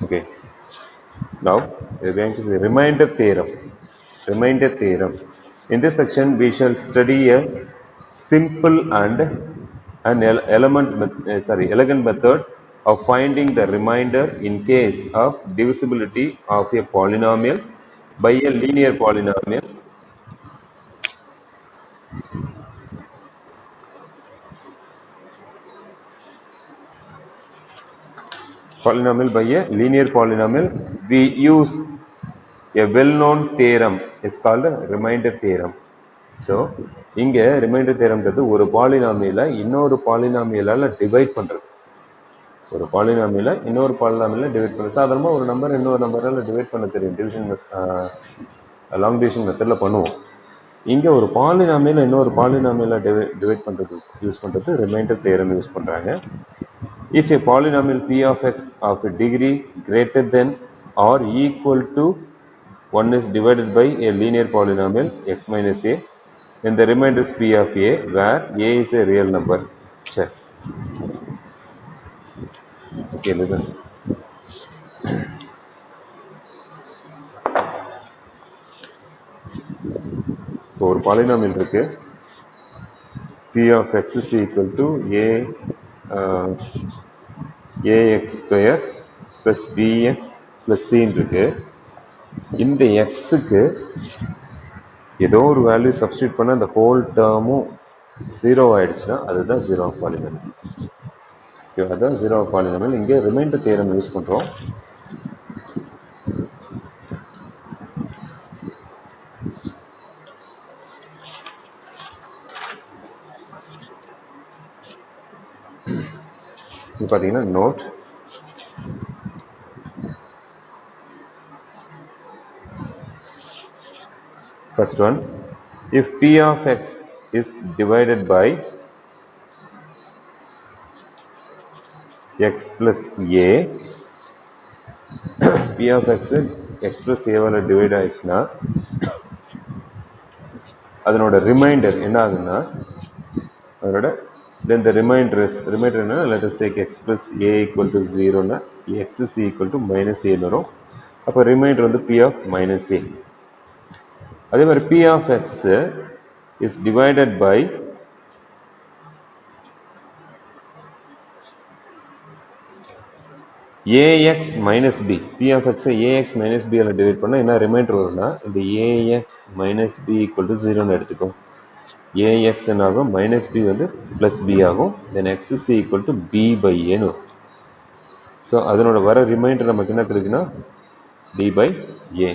Okay. Now we are going to see remainder theorem. Remainder theorem. In this section, we shall study a simple and elegant method of finding the remainder in case of divisibility of a polynomial by a linear polynomial. Polynomial by a linear polynomial. We use a well-known theorem. It's called a remainder theorem. So இங்கே reminder தேரம்ன்றது ஒரு பாலினாமியலை இன்னொரு பாலினாமியலால் divide பண்ணுறது. ஒரு பாலினாமியலை இன்னொரு பாலினாமியலால் divide பண்ணுறது. சாதாரணமாக ஒரு number இன்னொரு நம்பரால் டிவைட் பண்ண தெரியும். டிவிஷன் லாங் டிவிஷன் மெத்தடில் பண்ணுவோம். இங்கே ஒரு பாலினாமியலை இன்னொரு பாலினாமியலாக டிவைட் பண்ணுறது யூஸ் பண்ணுறது ரிமைண்டர் தேரம் யூஸ் பண்ணுறாங்க. If a polynomial p of x of a degree greater than or equal to 1 is divided by a linear polynomial x minus a, then the remainder is p of a, where a is a real number. Check. Okay, listen. ஒரு polynomial இருக்கு, p of x is equal to ax square plus bx plus c இருக்கு. இந்த எக்ஸுக்கு ஏதோ ஒரு value substitute பண்ண அந்த whole டேர்மும் 0 ஆயிடுச்சுன்னா அதுதான் ஜீரோ ஆஃப் பாலினாமியல். அதுதான் ஜீரோ ஆஃப் பாலினாமியல். இங்கே ரிமைண்டர் தியரம் யூஸ் பண்ணுறோம். இது பார்த்தீங்கன்னா note, first one, if p of x is divided by x plus a, p of x x plus a வால டிவைட் ஆயிடுச்சுன்னா அதனோட ரிமைண்டர் என்ன ஆகுன்னா அதனோட then the remainder என்ன, let us take x plus a equal to 0 னா x is equal to minus a வரும். அப்போ ரிமைண்டர் வந்து p of minus a. அதே மாதிரி p of x is divided by ax minus b. p of x ax minus b ஆல divide பண்ணா என்ன reminder வரும்னா இந்த ax minus b equal to 0 னு எடுத்துக்கோ. ax என்ன ஆகும், minus b வந்து plus b ஆகும். then x is equal to b by a னு வரும். ஸோ அதனோட வர ரிமைண்டர் நமக்கு என்ன கிடைக்குன்னா b by a.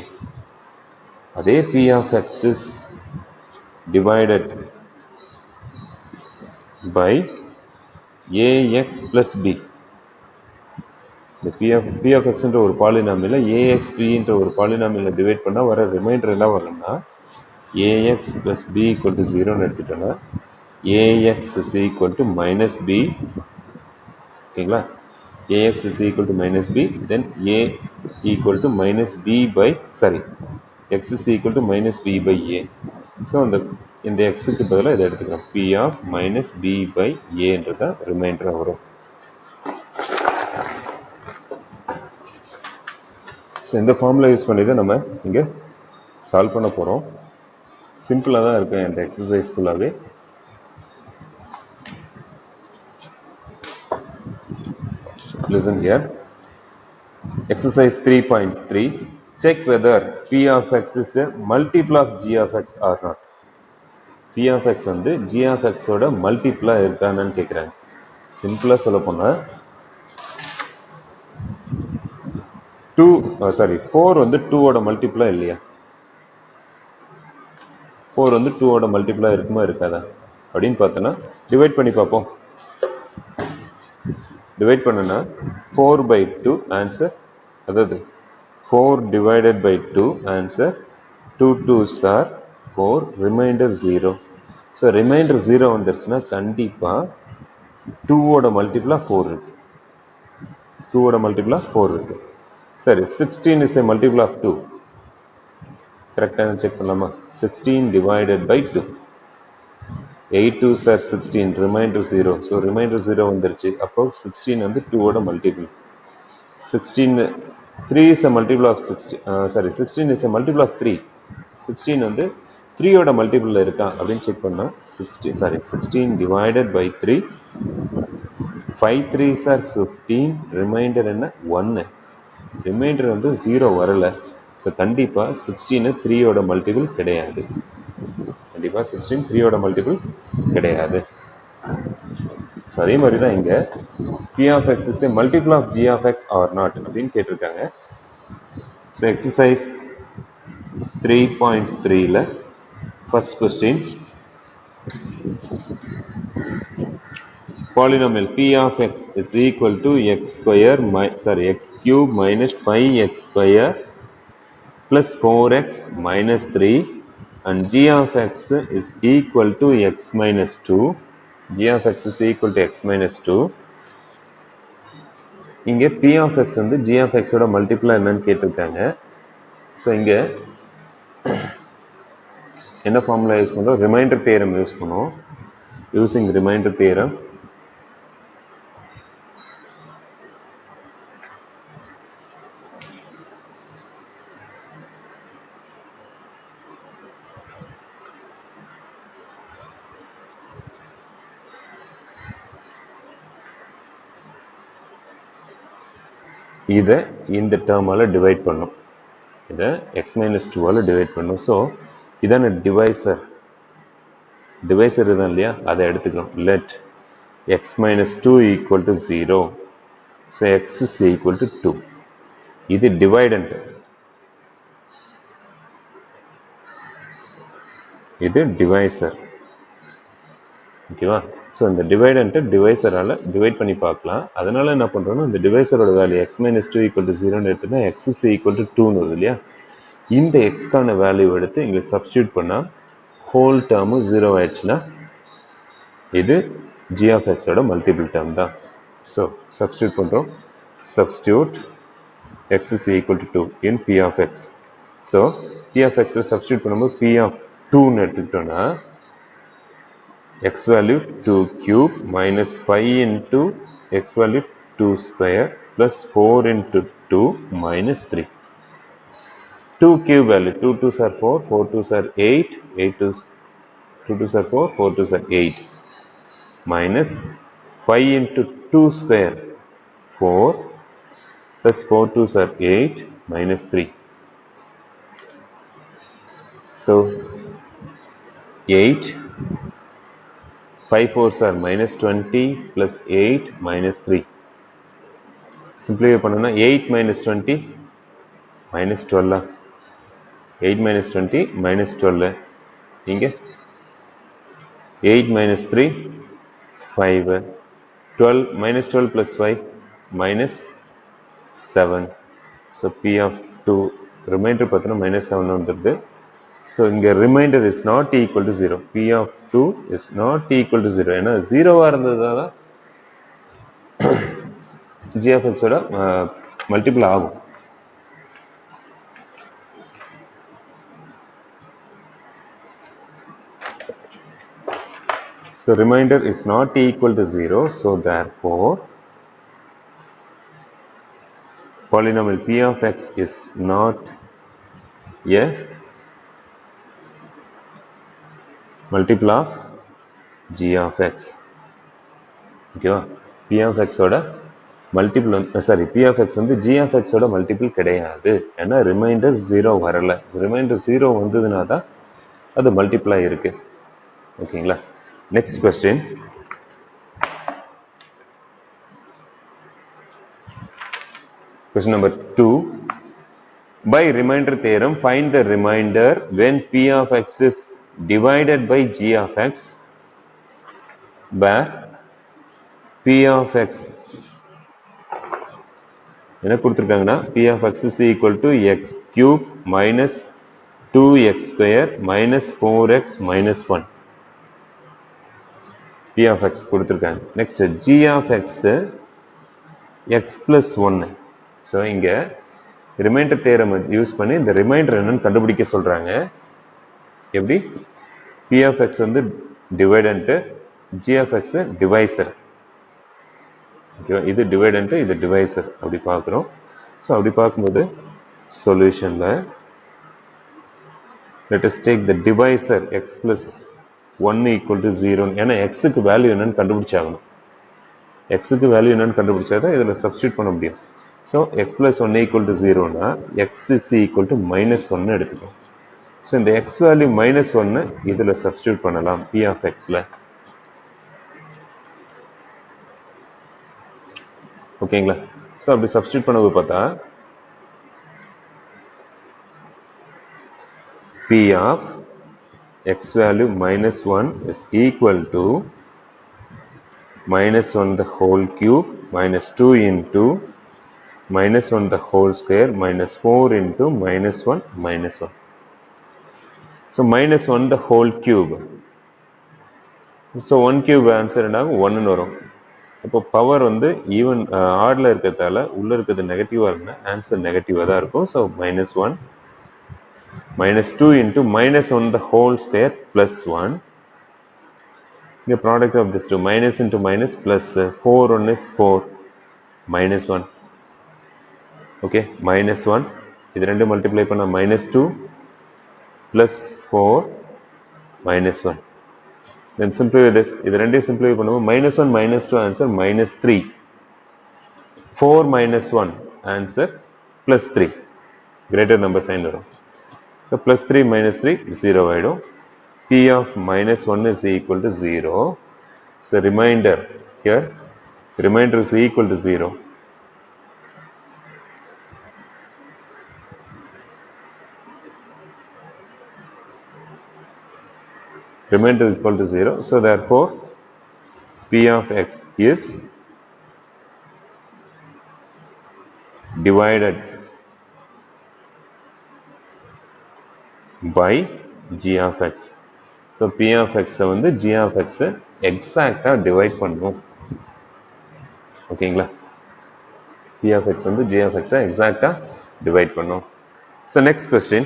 அதே p of x is divided by ax plus b. இந்த p of x என்ற ஒரு பாலினாமியலை axp என்ற ஒரு பாலினாமியலை டிவைட் பண்ணால் வர ரிமைண்டர் என்ன வரும்னா ax plus b equal to 0 னு எடுத்துட்டோன்னா ax is equal to minus b. ஓகேங்களா, ax is equal to minus b, then a equal to minus b by x is equal to minus b by a. So இந்த எக்ஸுக்கு பதிலாக இதை எடுத்துக்கிறோம், p of minus b by a என்றதான் ரிமைண்டராக வரும். So இந்த formula use பண்ணி தான் நம்ம இங்கே சால்வ் பண்ண போகிறோம். சிம்பிளாக தான் இருக்கும் இந்த எக்ஸசைஸ் ஃபுல்லாகவே. Listen here. Exercise 3.3. Check whether p of x is a multiple of g of x or not. p of x வந்து g of x ஓட மல்டிப்ளாக இருக்கான்னு கேட்குறாங்க. சிம்பிளாக சொல்ல போனால் 4 வந்து 2 ஓட மல்டிப்ளாக இல்லையா? 4 வந்து 2 ஓட மல்டிப்ளாக இருக்குமா இருக்காதா அப்படின்னு பார்த்தோன்னா டிவைட் பண்ணி பார்ப்போம். டிவைட் பண்ணுனா 4 by 2 ஆன்சர், அதாவது 4 divided by 2 answer, 2 2s are 4, remainder 0. So remainder 0 வந்துருச்சுன்னா கண்டிப்பாக 2 ஓட மல்டிப்ளாக 4 இருக்கு. 2 ஓட மல்டிப்ளாக 4 இருக்கு. சரி, 16 is a multiple of 2. கரெக்டாக செக் பண்ணலாமா? 16 divided by 2. 8 2s are 16, remainder 0. So remainder 0 வந்துருச்சு. அப்போ 16 வந்து 2 ஓட multiple. 16 3 is a multiple of 16 is a multiple of 3. 16 வந்து 3 ஓட மல்டிபிள் இருக்கா அப்படின்னு செக் பண்ணா 16 divided by 3, 5 3s are 15, reminder என்ன 1, ரிமைண்டர் வந்து 0 வரல. ஸோ கண்டிப்பாக 16 3 ஓட மல்டிபிள் கிடையாது. கண்டிப்பாக 16 3 ஓட மல்டிபிள் கிடையாது. ஸோ அதே மாதிரி தான் இங்கே p of x is a multiple of g of x or not அப்படின்னு கேட்டிருக்காங்க. ஸோ எக்ஸசைஸ் 3.3ல first question, polynomial p of x is equal to x cube minus 5x square plus 4x minus 3 and g of x is equal to x minus 2. g of x is equal to x minus 2. இங்கே p of x வந்து g of x ஓட multiple என்னன்னு கேட்டிருக்காங்க. So இங்கே என்ன formula use பண்ணுறோம்? Reminder theorem use பண்ணுவோம். Using reminder theorem இதை இந்த டேர்மால் டிவைட் பண்ணும். இதை x மைனஸ் 2ஆல் டிவைட் பண்ணும். ஸோ இதான டிவைசர் இதான் இல்லையா, அதை எடுத்துக்கணும். Let x minus 2 equal to 0. So x is equal to 2. இது டிவைடண்ட், இது டிவைசர். ஓகேவா? ஸோ இந்த டிவைடண்ட்டை டிவைசரால் டிவைட் பண்ணி பார்க்கலாம். அதனால் என்ன பண்ணுறோன்னா, இந்த டிவைசரோட value x minus 2 equal to 0ன்னு எடுத்துனா x இஸ் ஈக்குவல் டு 2ன்னு வருது இல்லையா. இந்த எக்ஸ்க்கான வேல்யூ எடுத்து இங்கே சப்ஸ்டியூட் பண்ணால் ஹோல் டேர்மும் 0 ஆயிடுச்சுன்னா இது g of x ஓட மல்டிபிள் டேர்ம் தான். ஸோ சப்ஸ்டியூட் பண்ணுறோம். Substitute x is equal to 2 in p of x. So p of x substitute பண்ணும்போது p of 2ன்னு எடுத்துக்கிட்டோன்னா x value 2 cube minus 5 into x value 2 square plus 4 into 2 minus 3. 2 cube value 2 2s are 4, 4 2s are 8, 2 2s are 4, 4 2s are 8 minus 5 into 2 square 4 plus 4 2s are 8 minus 3. So 8 5 4s are minus 20 plus 8 minus 3. Simplify பண்ணனும்னா 8 minus 20 minus 12. 8 minus 20 minus 12. இங்க 8 minus 3 5. 12 minus 12 plus 5 minus 7. So p of 2 remainder பார்த்தோம்னா minus 7 வந்துருது. So இங்க remainder is not equal to 0. p of 2 is not equal to 0. ஏன்னா 0வா இருந்ததால g of x ஓட multiple ஆகும். So remainder is not equal to 0. So therefore polynomial p of x is not a multiple of g of x. ஓகேவா? p of x ஓட multiple p of x வந்து g of x ஓட multiple கிடையாது. ஏன்னா reminder 0 வரல. Reminder 0 வந்ததுனா தான் அது மல்டிபிளாக இருக்கு. ஓகேங்களா? Next question, question number 2. By remainder theorem, find the remainder when p of x is divided by g of x, where p of x என்ன கொடுத்திருக்காங்கன்னா p of x is equal to x cube minus 2x square minus 4x minus 1. p of x கொடுத்திருக்காங்க. next g of x x plus 1. So இங்கே reminder theorem use பண்ணி இந்த reminder என்னன்னு கண்டுபிடிக்க சொல்கிறாங்க. எப்படி? p of x வந்து டிவைடண்ட்டு, g of x divisor. ஓகேவா, இது டிவைடன்ட்டு, இது டிவைசர் அப்படி பார்க்குறோம். ஸோ அப்படி பார்க்கும்போது சொல்யூஷனில் let us take the divisor x plus 1 equal to 0. ஏன்னா எக்ஸுக்கு வேல்யூ என்னன்னு கண்டுபிடிச்சாகணும். எக்ஸுக்கு வேல்யூ என்னன்னு கண்டுபிடிச்சா தான் இதில் சப்ஸ்டியூட் பண்ண முடியும். So x plus 1 equal to 0னா எக்ஸ் இஸ் ஈக்குவல் டு -1 எடுத்துக்கோம். ஸோ இந்த எக்ஸ் வேல்யூ -1 இதில் சப்ஸ்டியூட் பண்ணலாம் பி ஆஃப் எக்ஸில். ஓகேங்களா? ஸோ அப்படி சப்ஸ்டியூட் பண்ணது பார்த்தா P of x value -1 is equal to -1 the whole cube minus 2 into -1 the whole square minus 4 into -1 -1. So -1 the whole cube. So 1 cube answer என்னாகும் 1 வரும். இப்போ பவர் வந்து ஈவன் ஆர்டில் இருக்கிறதால உள்ளே இருக்கிறது நெகட்டிவாக இருக்குன்னா ஆன்சர் நெகட்டிவாக தான் இருக்கும். So -1 minus 2 into -1 the whole square plus 1. The product of this two, minus into minus plus 4 1 is 4 minus 1. Okay, -1 இது ரெண்டு மல்டிப்ளை பண்ண -2 plus 4 -1. Then simplify this. இது ரெண்டையும் simplify பண்ணுவோம். -1 -2 answer -3. 4 -1 answer +3. Greater number sign வரும். So plus 3 minus 3 0 ஆயிடும். P of -1 is equal to 0. So remainder here, remainder is equal to 0. Remainder is equal to 0. So therefore P of x is divided by g of x. So P of x வந்து g of x எக்ஸாக்டா divide பண்ணும். ஓகேங்களா? P of x வந்து g of x எக்ஸாக்டா divide பண்ணும். So next question,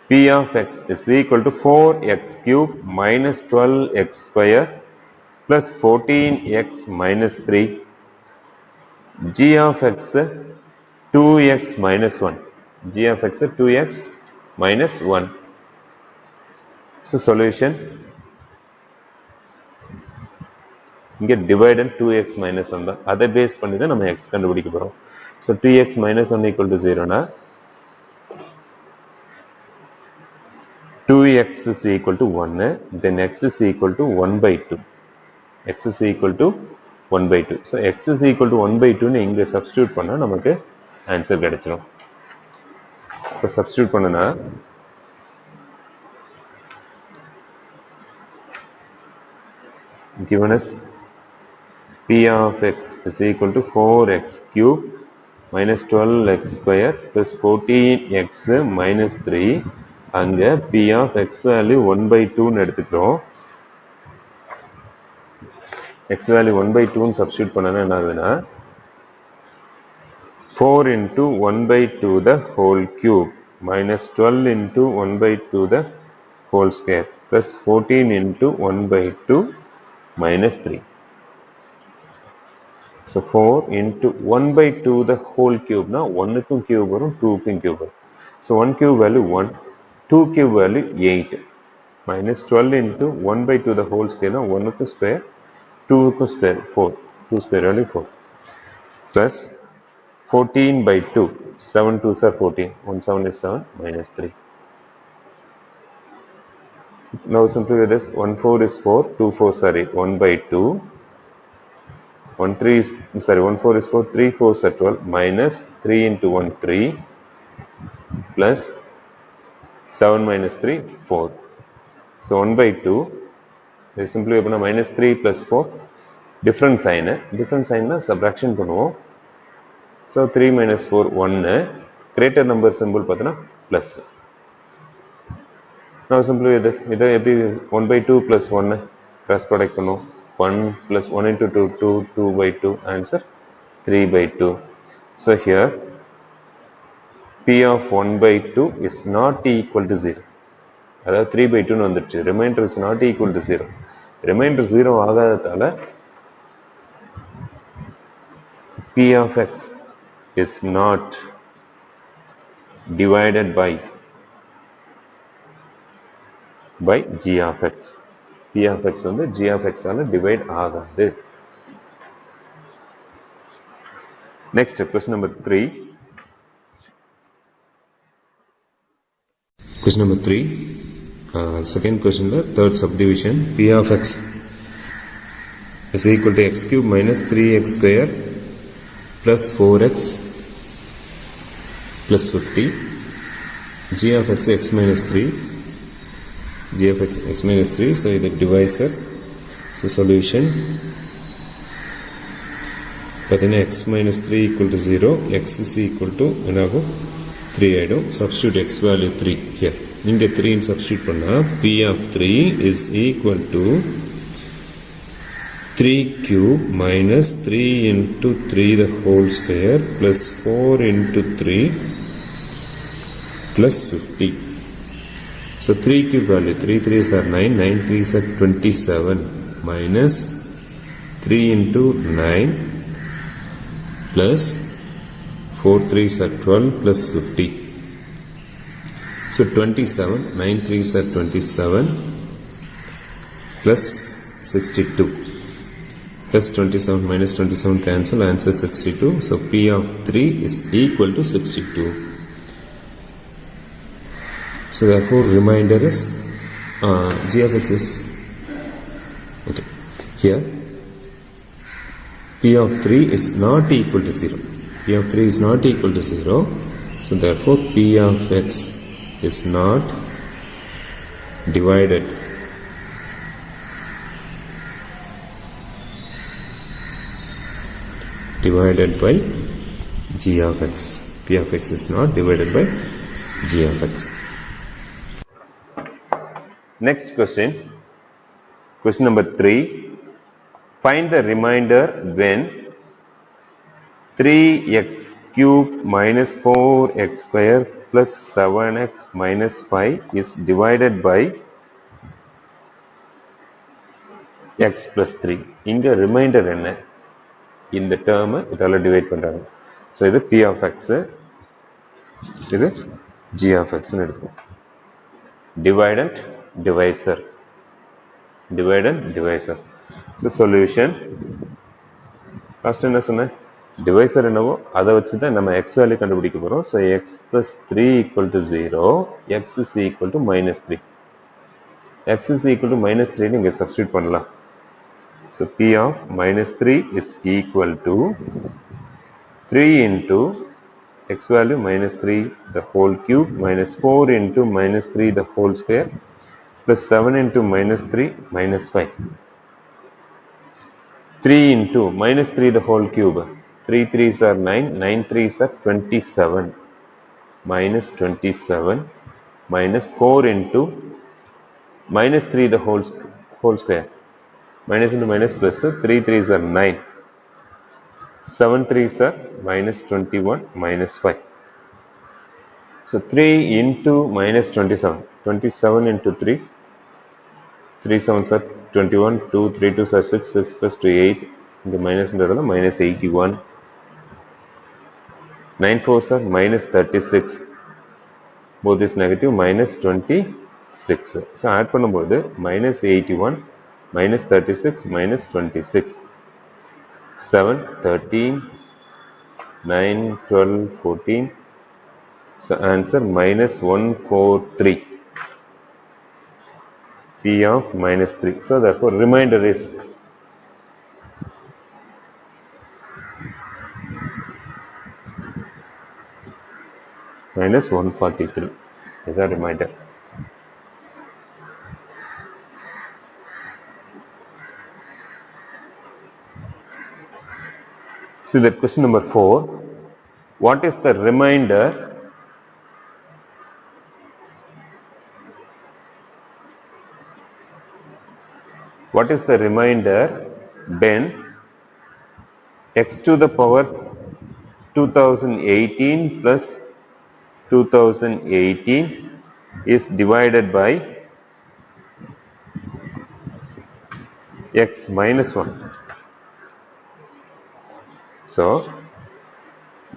P of x is equal to 4x cube minus 12x square plus 14x minus 3. G of x 2x minus 1. G of x 2x minus 1. So solution, இங்கே dividend 2x minus 1 தான். அதை base பண்ணி தான் நம்ம x கண்டுபிடிக்க போகிறோம். So 2x minus 1 equal to 0 னா 2x is equal to 1, then x is equal to 1 by 2. X is equal to 1 by 2. So x is equal to 1 by 2 னு இங்கே substitute பண்ணா நமக்கு ஆன்சர் கிடைச்சிரும். இப்போ substitute பண்ணனா given us P of x is equal to 4x cube minus 12x square plus 14x minus 3. அங்க P of x value 1 by 2 னு எடுத்துக்கிறோம். x value 1 by 2 னு substitute பண்ணனா என்ன ஆகுதுன்னா 4 into 1 by 2 the whole cube minus 12 into 1 by 2 the whole square plus 14 into 1 by 2 minus 3. So 4 into 1 by 2 the whole cube na 1 க்கும் cube வரும் 2 க்கும் cube வரும். So 1 cube value 1, 2 cube value 8 minus 12 into 1 by 2 the whole square na 1 க்கு square 2 க்கு square 4, 2 square value 4 plus 14 by 2, 7 2s are 14, 1 7 is 7 minus 3. Now simplify this. 1 4 is 4, 2 4 sorry 1 by 2, 1 3 is sorry 1 4 is 4, 3 4s are 12 minus 3 into 1 3 plus 7 minus 3 4. So 1 by 2 this simply open minus 3 plus 4 different sign na subtraction பண்ணுவோம். So 3 minus 4 1, greater number symbol பார்த்தனா plus. Now simplify this. இதை எப்படி 1 by 2 plus 1 cross product பண்ணுவோம். 1 plus 1 into 2 2, 2 by 2 answer 3 by 2. So here P of 1 by 2 is not equal to 0. அதாவது 3 by 2 னு வந்துடுச்சு. Remainder is not equal to 0. Remainder 0 ஆகாததால P of x is not divided by g of x. P of x வந்து g of x ஆல divide ஆகாது. Next, question number 3. Question number 3. Second question, third subdivision. P of x is equal to x cube minus 3x square plus 4x plus 50. G of x x minus 3. G of x minus 3. So, the divisor. So, solution. But then x minus 3 equal to 0. X is equal to 3 idom. Substitute x value 3 here. Inge 3 in substitute panna. P of 3 is equal to 3 cube minus 3 into 3 the whole square plus 4 into 3 plus 50. So 3 cube value, 3 3s are 9, 9 3s are 27 minus 3 into 9 plus 4 3s are 12 plus 50. So 27, 9 3s are 27 plus 62. Plus 27 minus 27 cancel, answer 62. So P of 3 is equal to 62. So therefore remainder is g of x is okay. Here P of 3 is not equal to 0. P of 3 is not equal to 0. So therefore P of x is not divided by g of x. P of x is not divided by g of x. Next question. Question number 3. Find the remainder when 3x cube minus 4x square plus 7x minus 5 is divided by x plus 3. இங்க remainder என்ன? இந்த term இதால divide பண்றாங்க. So இது P of x, இது G of x னு எடுத்துக்கோம். Dividend, divisor. Dividend, divisor. So solution. First என்ன சொன்னேன்? Divisor என்னவோ அதை வச்சு தான் நம்ம x value கண்டுபிடிக்க போறோம். So x plus 3 equal to 0, x is equal to minus 3. X is equal to minus 3 நீங்க substitute பண்ணலாம். So P of minus 3 is equal to 3 into x value minus 3 the whole cube minus 4 into minus 3 the whole square plus 7 into minus 3 minus 5. 3 into minus 3 the whole cube. 3 3s are 9, 9 3s are 27 minus 27 minus 4 into minus 3 the whole square. Minus into minus plus, 3 3s are 9, 7 3s are minus 21 minus 5. So 3 into minus 27, 27 into 3, 3 7s are 21, 2 3 2s are 6, 6 plus 2 8, into minus into minus 81, 9 4s are minus 36, both is negative, minus 26. So add பண்ணும்போது minus 81 minus 36 minus 26, 7 13, 9 12 14. So answer minus 143. P of minus 3. So therefore remainder is minus 143. Is a reminder. See that question number 4. What is the remainder when x to the power 2018 plus 2018 is divided by x minus 1. So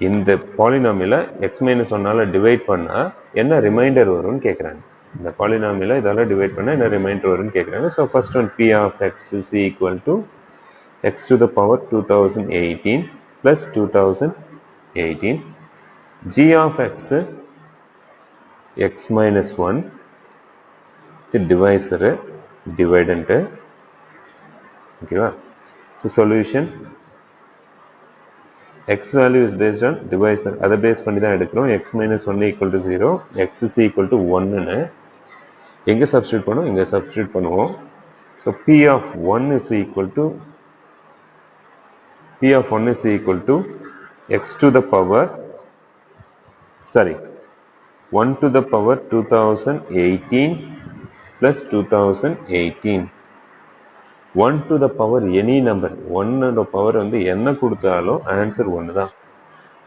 இந்த பாலினாமியலை x minus ஒன்னால divide பண்ணால் என்ன remainder வரும்னு கேட்குறாங்க. இந்த பாலினாமியலை இதால் divide பண்ணால் என்ன ரிமைண்டர் வரும்னு கேட்குறாங்க. So first one p of x is equal to x to the power 2018 plus 2018. g of x x minus 1 the divisor dividend. Okay, so solution x value is based on divisor. Other base பண்ணி தான் எடுக்கிறோம். x minus 1 equal to 0, x is equal to 1 எங்க substitute பண்ணுவோம்? இங்க substitute பண்ணுவோம். So p of 1 is equal to x to the power 1 to the power 2018 plus 2018. 1 to the power any number. 1 to the power வந்து என்ன கொடுத்தாலும் answer 1 தான்.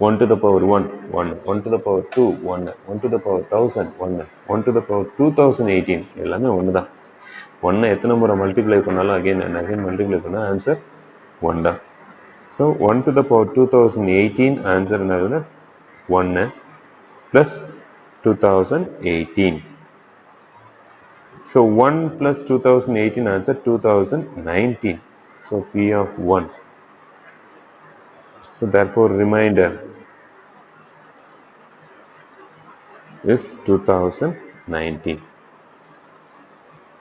1 to the power 1 1, 1 to the power 2 1, 1 to the power 1000 1, 1 to the power 2018 எல்லாமே 1 தான். 1 எத்தனை முறை multiply பண்ணாலும் again multiply பண்ணால் ஆன்சர் 1 தான். So 1 to the power 2018 answer என்னதுன்னா 1 plus 2018. So 1 plus 2018 answer 2019. So p of 1. So therefore remainder is 2019.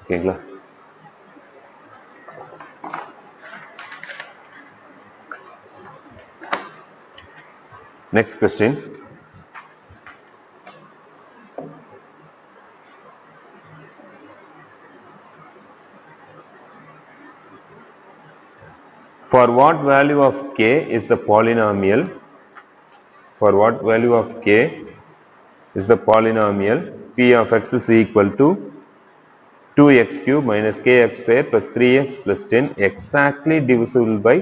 Okay, next question. For what value of k is the polynomial? For what value of k is the polynomial p of x is equal to 2x cube minus kx square plus 3x plus 10 exactly divisible by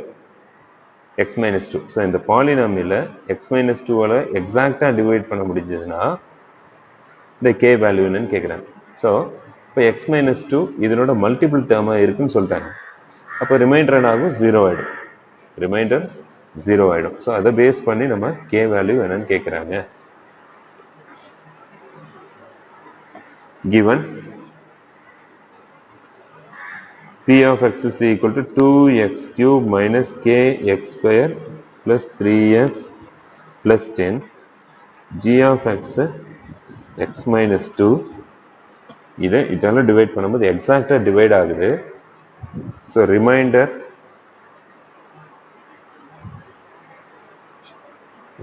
x minus 2. So இந்த பாலினாமியலை x minus 2ஆல் எக்ஸாக்டாக divide பண்ண முடிஞ்சதுன்னா இந்த k value என்னன்னு கேட்குறாங்க. So இப்போ x minus 2 இதனோட multiple டேர்மாக இருக்குன்னு சொல்லிட்டாங்க. அப்போ ரிமைண்டர் என்ன ஆகும்? 0 ஆகிடும். ரிமைண்டர் 0 ஆகிடும். ஸோ அதை பேஸ் பண்ணி நம்ம k வேல்யூ என்னன்னு கேட்குறாங்க. given p of x is equal to 2x cube minus kx square plus 3x plus 10. g of x x minus 2 இதால டிவைட் பண்ணும்போது எக்ஸாக்டாக டிவைட் ஆகுது. So remainder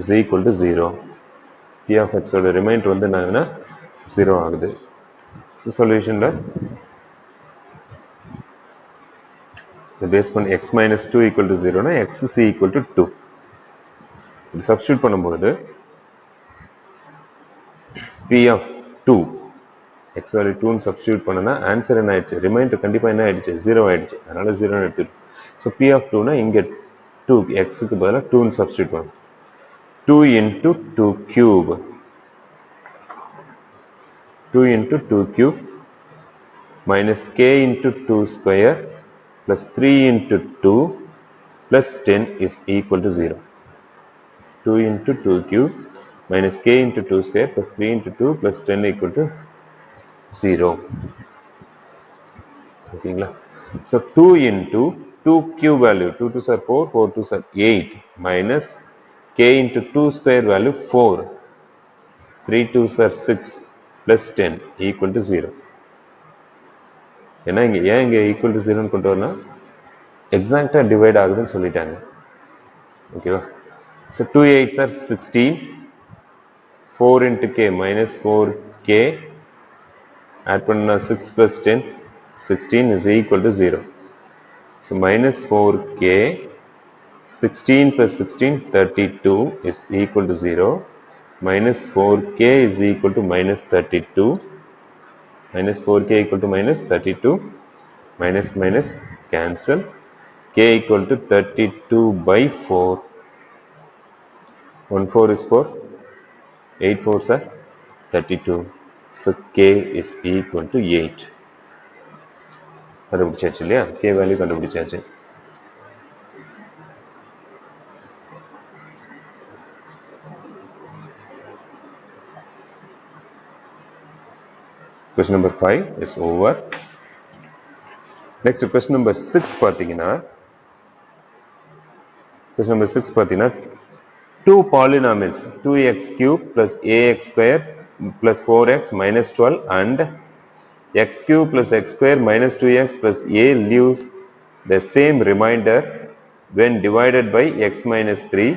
is equal to 0. p of x ஓட reminder வந்து என்னன்னா 0 ஆகுது. So சொல்யூஷனில் base பண்ணி x minus 2 equal to 0 னா x is equal to 2. இது சப்ஸ்டியூட் பண்ணும்போது p of 2 x value 2 substitute பண்ணனா ஆன்சர் என்ன ஆயிடுச்சு? ரிமைண்டர் கண்டிப்பாக என்ன ஆயிடுச்சு? 0 ஆயிடுச்சு. அதனால 0 எடுத்துட்டு ஸோ p of 2 னா இங்கே 2 xக்கு பதிலாக 2 சப்ஸ்டியூட் பண்ணும். 2 into 2 cube 2 into 2 cube minus k into 2 square plus 3 into 2 plus 10 is equal to 0. 2 into 2 cube minus k into 2 square plus 3 into 2 plus 10 equal to 0. Okay, so 2 into 2 cube value 2 2s are 4, 4 2s are 8 minus k into 2 square value 4, 3 2s are 6 plus 10 equal to 0. ஏன்னா இங்கே ஏன் இங்கே equal to 0ன்னு கொண்டு வரலாம்? எக்ஸாக்டாக divide ஆகுதுன்னு சொல்லிட்டாங்க. ஓகேவா? So 2 8s are 16, 4 into k minus 4k add பண்ணா 6 plus 10 16 is equal to 0. So minus 4k 16 plus 16 32 is equal to 0. Minus 4k is equal to minus 32. Minus 4k equal to minus 32. Minus minus cancel. K equal to 32 by 4. 1 4 is 4. 8 4s are 32. So k is equal to 8. கண்டுபிடிச்சாச்சு இல்லையா? k value கண்டுபிடிச்சாச்சு. Question number 5 is over. Next question number 6 பார்த்தீங்கன்னா question number 6 பார்த்தீங்கன்னா two polynomials 2x cube plus ax square plus 4x minus 12 and x cube plus x square minus 2x plus a leaves the same remainder when divided by x minus 3.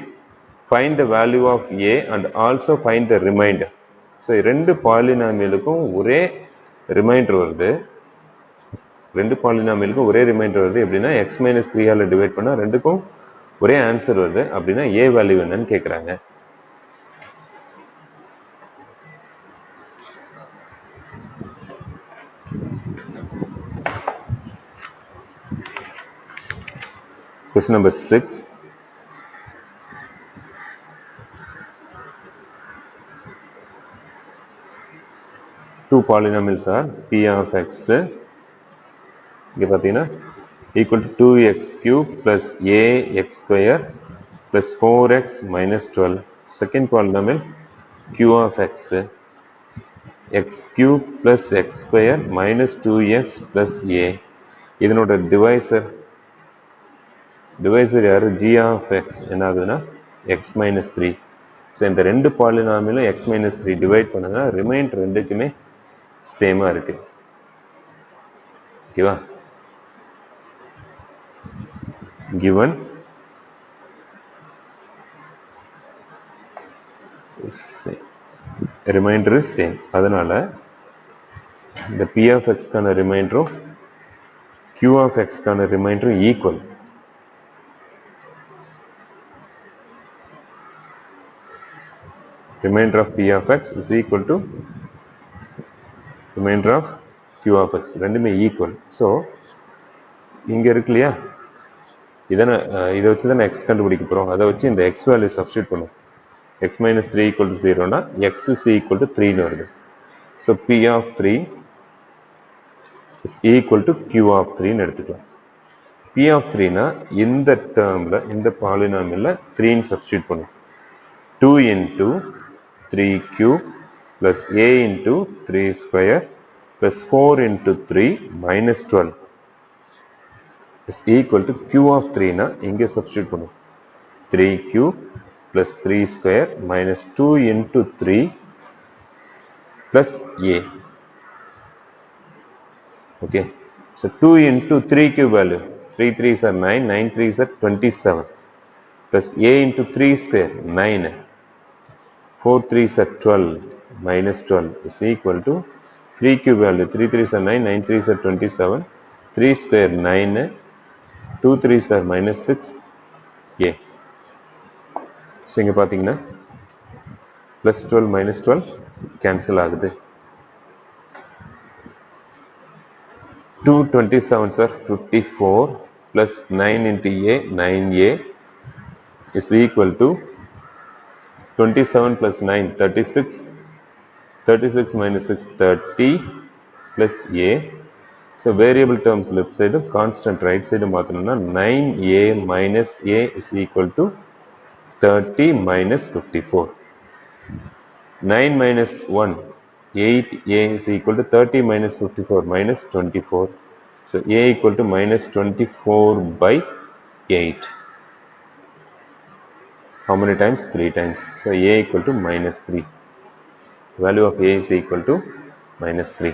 Find the value of a and also find the remainder. So ரெண்டு பாலினாமியலுக்கும் ஒரே reminder வருது. ரெண்டு பாலினாமியலுக்கும் ஒரே reminder வருது. எப்படின்னா X minus 3ஆல் divide பண்ணால் ரெண்டுக்கும் ஒரே ஆன்சர் வருது. அப்படின்னா ஏ வேல்யூ என்னன்னு கேட்குறாங்க. Question number 6. Two polynomials are p of x இங்கே பார்த்தீங்கன்னா equal to 2x cube plus ax square plus 4x minus 12. Second polynomial q of x x cube plus x square minus 2x plus a. இதனோட divisor யார் g of x என்ன ஆகுதுன்னா x minus 3. So இந்த ரெண்டு பாலினாமிலும் x minus 3 divide பண்ணுங்கன்னா reminder ரெண்டுக்குமே சேமாக இருக்கு. ஓகேவா? given remainder is same. அதனால இந்த p of x கான ரிமைண்டரும் q of x கான ரிமைண்டரும் equal. Remainder of p of x is equal to remainder of q of x. ரெண்டுமே ஈக்குவல். ஸோ இங்கே இருக்கு இல்லையா, இதை வச்சு தான் எக்ஸ் கண்டுபிடிக்க போகிறோம். அதை வச்சு இந்த எக்ஸ் வேல்யூ சப்ஸ்டியூட் பண்ணும். எக்ஸ் மைனஸ் 3 ஈக்குவல் டு 0னா எக்ஸ் இஸ் ஈக்குவல் டு 3ன்னு வருது. So p of 3 is equal to q of 3ன்னு எடுத்துக்கலாம். பி ஆஃப் 3னா இந்த டேர்மில் இந்த பாலினாமியில் 3ன்னு சப்ஸ்டியூட் பண்ணும். 2 into 3 cube plus a into 3 square plus 4 into 3 minus 12 is equal to q of 3 na inge substitute பண்ணும். 3 cube plus 3 square minus 2 into 3 plus a. Okay, so 2 into 3 cube value 3 3s are 9, 9 3s are 27 plus a into 3 square 9, 4 3s are 12 minus 12 is equal to 3 cube value 3 3s are 9, 9 3s are 27, 3 square 9, 2 3s are minus 6 a. So இங்கே பார்த்தீங்கன்னா plus 12 minus 12 cancel ஆகுது. 2 27s are 54 plus 9 into a 9a is equal to 27 plus 9 36, 36 minus 6 30 plus a. So variable terms left side, constant right side மாத்தணும்னா 9a minus a is equal to 30 minus 54. 9 minus 1 8a is equal to 30 minus 54 minus 24. So a equal to minus 24 by 8. How many times? 3 times. So a equal to minus 3. Value of a is equal to minus 3.